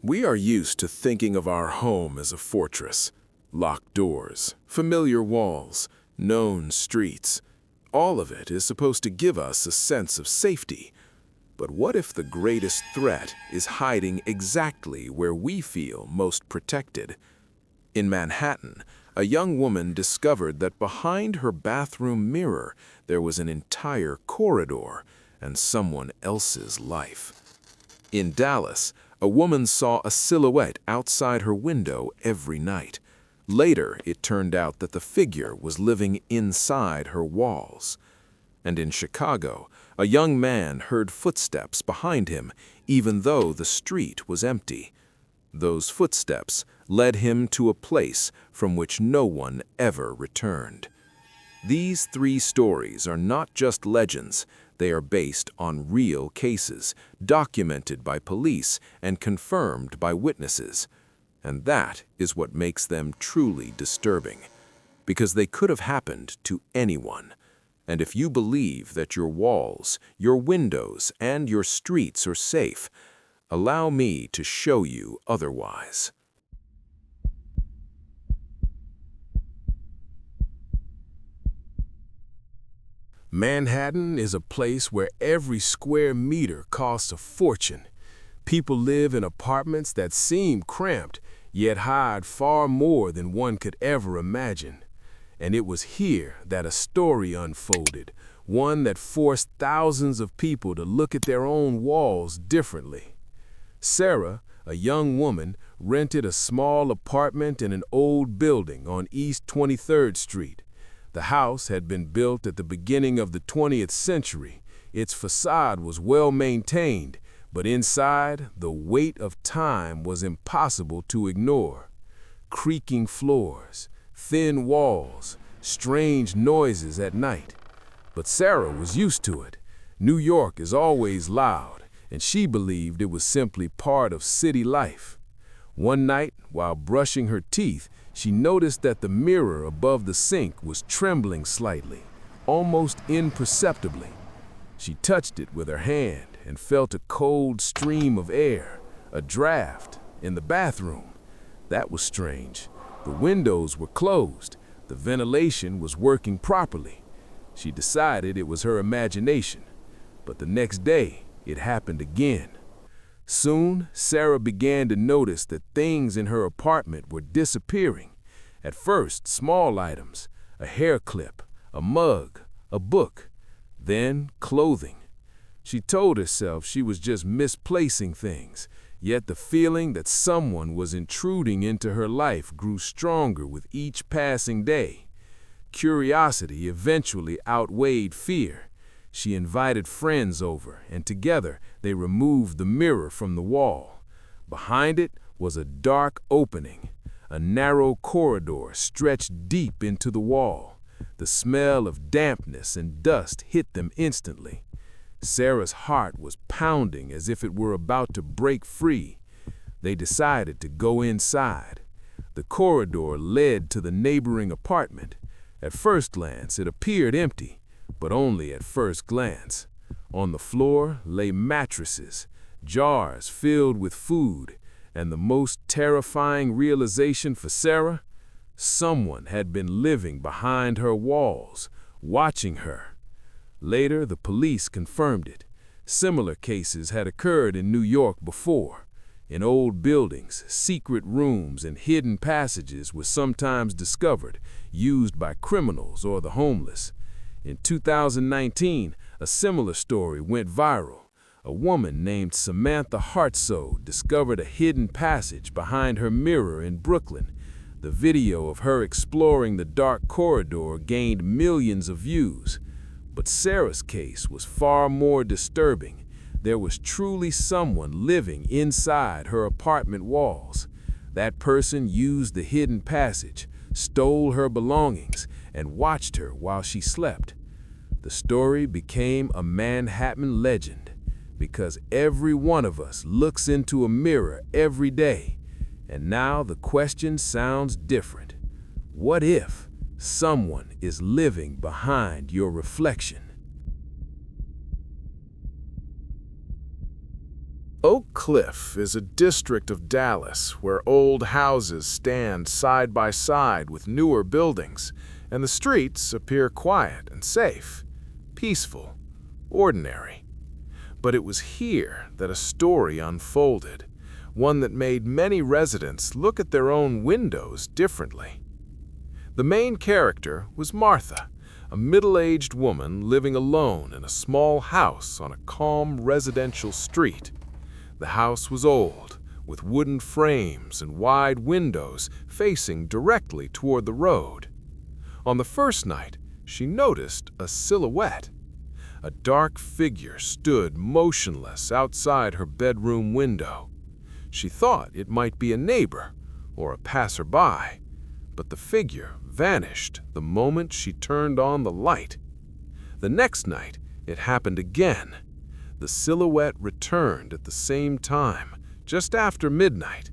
We are used to thinking of our home as a fortress. Locked doors, familiar walls, known streets. All of it is supposed to give us a sense of safety. But what if the greatest threat is hiding exactly where we feel most protected? In Manhattan, a young woman discovered that behind her bathroom mirror there was an entire corridor and someone else's life. In Dallas, a woman saw a silhouette outside her window every night. Later, it turned out that the figure was living inside her walls. And in Chicago, a young man heard footsteps behind him, even though the street was empty. Those footsteps led him to a place from which no one ever returned. These three stories are not just legends. They are based on real cases, documented by police and confirmed by witnesses. And that is what makes them truly disturbing, because they could have happened to anyone. And if you believe that your walls, your windows, and your streets are safe, allow me to show you otherwise. Manhattan is a place where every square meter costs a fortune. People live in apartments that seem cramped, yet hide far more than one could ever imagine. And it was here that a story unfolded, one that forced thousands of people to look at their own walls differently. Sarah, a young woman, rented a small apartment in an old building on East 23rd Street. The house had been built at the beginning of the 20th century. Its facade was well maintained, but inside, the weight of time was impossible to ignore. Creaking floors, thin walls, strange noises at night. But Sarah was used to it. New York is always loud, and she believed it was simply part of city life. One night, while brushing her teeth, she noticed that the mirror above the sink was trembling slightly, almost imperceptibly. She touched it with her hand and felt a cold stream of air, a draft, in the bathroom. That was strange. The windows were closed. The ventilation was working properly. She decided it was her imagination. But the next day, it happened again. Soon, Sarah began to notice that things in her apartment were disappearing. At first, small items, a hair clip, a mug, a book, then clothing. She told herself she was just misplacing things, yet the feeling that someone was intruding into her life grew stronger with each passing day. Curiosity eventually outweighed fear. She invited friends over, and together they removed the mirror from the wall. Behind it was a dark opening. A narrow corridor stretched deep into the wall. The smell of dampness and dust hit them instantly. Sarah's heart was pounding as if it were about to break free. They decided to go inside. The corridor led to the neighboring apartment. At first glance, it appeared empty, but only at first glance. On the floor lay mattresses, jars filled with food, and the most terrifying realization for Sarah, someone had been living behind her walls, watching her. Later, the police confirmed it. Similar cases had occurred in New York before. In old buildings, secret rooms and hidden passages were sometimes discovered, used by criminals or the homeless. In 2019, a similar story went viral. A woman named Samantha Hartsoe discovered a hidden passage behind her mirror in Brooklyn. The video of her exploring the dark corridor gained millions of views. But Sarah's case was far more disturbing. There was truly someone living inside her apartment walls. That person used the hidden passage, stole her belongings, and watched her while she slept. The story became a Manhattan legend, because every one of us looks into a mirror every day. And now the question sounds different. What if someone is living behind your reflection? Oak Cliff is a district of Dallas where old houses stand side by side with newer buildings, and the streets appear quiet and safe, peaceful, ordinary. But it was here that a story unfolded, one that made many residents look at their own windows differently. The main character was Martha, a middle-aged woman living alone in a small house on a calm residential street. The house was old, with wooden frames and wide windows facing directly toward the road. On the first night, she noticed a silhouette. A dark figure stood motionless outside her bedroom window. She thought it might be a neighbor or a passerby, but the figure vanished the moment she turned on the light. The next night, it happened again. The silhouette returned at the same time, just after midnight.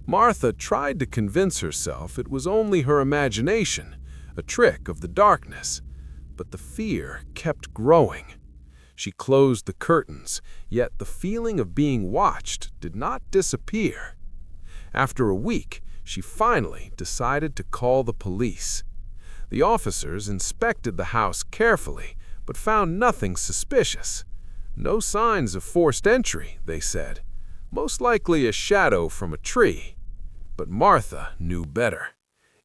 Martha tried to convince herself it was only her imagination, a trick of the darkness, but the fear kept growing. She closed the curtains, yet the feeling of being watched did not disappear. After a week, she finally decided to call the police. The officers inspected the house carefully, but found nothing suspicious. No signs of forced entry, they said. Most likely a shadow from a tree. But Martha knew better.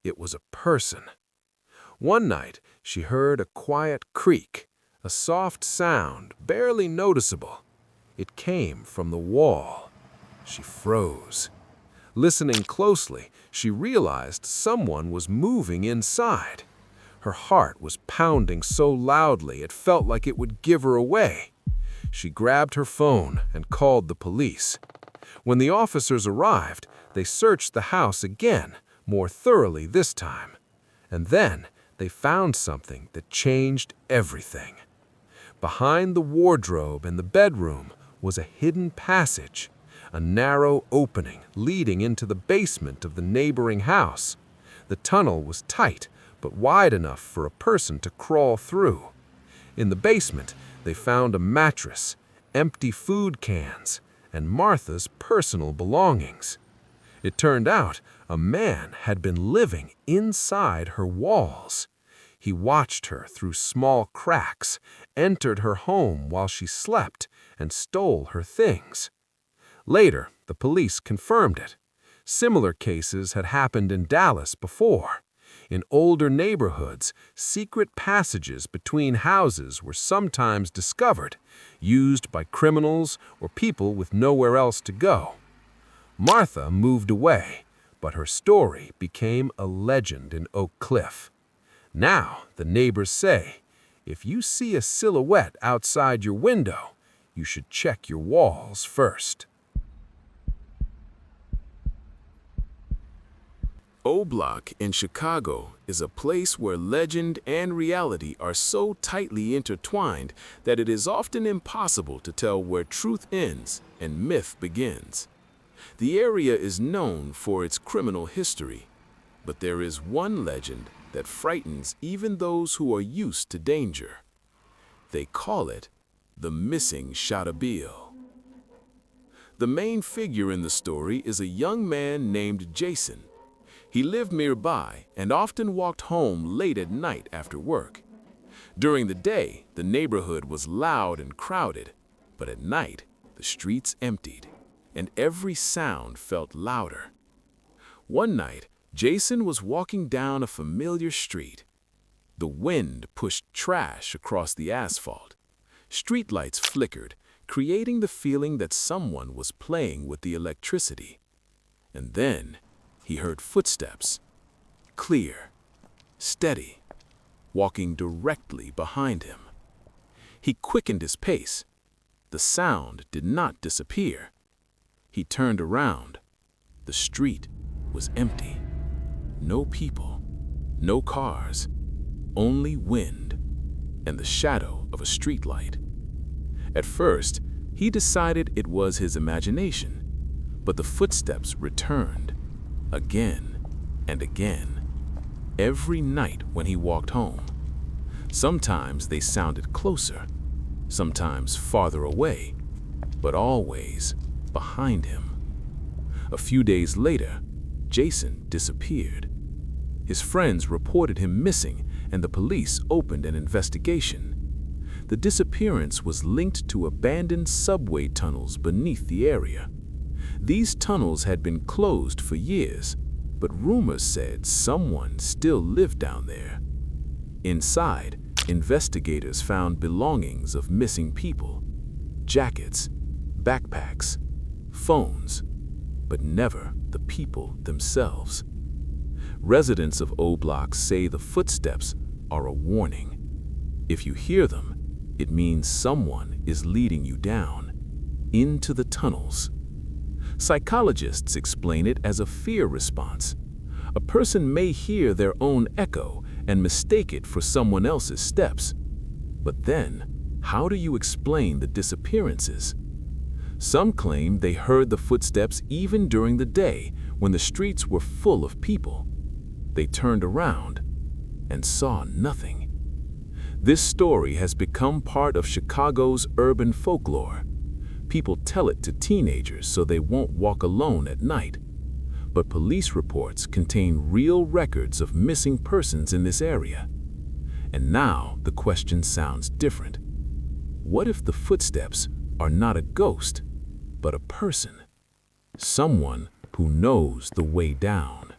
It was a person. One night, she heard a quiet creak, a soft sound, barely noticeable. It came from the wall. She froze. Listening closely, she realized someone was moving inside. Her heart was pounding so loudly it felt like it would give her away. She grabbed her phone and called the police. When the officers arrived, they searched the house again, more thoroughly this time. And then they found something that changed everything. Behind the wardrobe in the bedroom was a hidden passage, a narrow opening leading into the basement of the neighboring house. The tunnel was tight, but wide enough for a person to crawl through. In the basement, they found a mattress, empty food cans, and Martha's personal belongings. It turned out a man had been living inside her walls. He watched her through small cracks, entered her home while she slept, and stole her things. Later, the police confirmed it. Similar cases had happened in Dallas before. In older neighborhoods, secret passages between houses were sometimes discovered, used by criminals or people with nowhere else to go. Martha moved away, but her story became a legend in Oak Cliff. Now, the neighbors say, if you see a silhouette outside your window, you should check your walls first. O-Block in Chicago is a place where legend and reality are so tightly intertwined that it is often impossible to tell where truth ends and myth begins. The area is known for its criminal history, but there is one legend that frightens even those who are used to danger. They call it the missing Shottabille. The main figure in the story is a young man named Jason. He lived nearby and often walked home late at night after work. During the day, the neighborhood was loud and crowded, but at night, the streets emptied, and every sound felt louder. One night, Jason was walking down a familiar street. The wind pushed trash across the asphalt. Streetlights flickered, creating the feeling that someone was playing with the electricity. And then, he heard footsteps, clear, steady, walking directly behind him. He quickened his pace. The sound did not disappear. He turned around. The street was empty. No people, no cars, only wind and the shadow of a streetlight. At first, he decided it was his imagination, but the footsteps returned. Again and again, every night when he walked home. Sometimes they sounded closer, sometimes farther away, but always behind him. A few days later, Jason disappeared. His friends reported him missing, and the police opened an investigation. The disappearance was linked to abandoned subway tunnels beneath the area. These tunnels had been closed for years, but rumors said someone still lived down there. Inside, investigators found belongings of missing people: jackets, backpacks, phones, but never the people themselves. Residents of O Block say the footsteps are a warning. If you hear them, it means someone is leading you down, into the tunnels. Psychologists explain it as a fear response. A person may hear their own echo and mistake it for someone else's steps. But then, how do you explain the disappearances? Some claim they heard the footsteps even during the day when the streets were full of people. They turned around and saw nothing. This story has become part of Chicago's urban folklore. People tell it to teenagers so they won't walk alone at night. But police reports contain real records of missing persons in this area. And now the question sounds different. What if the footsteps are not a ghost, but a person? Someone who knows the way down.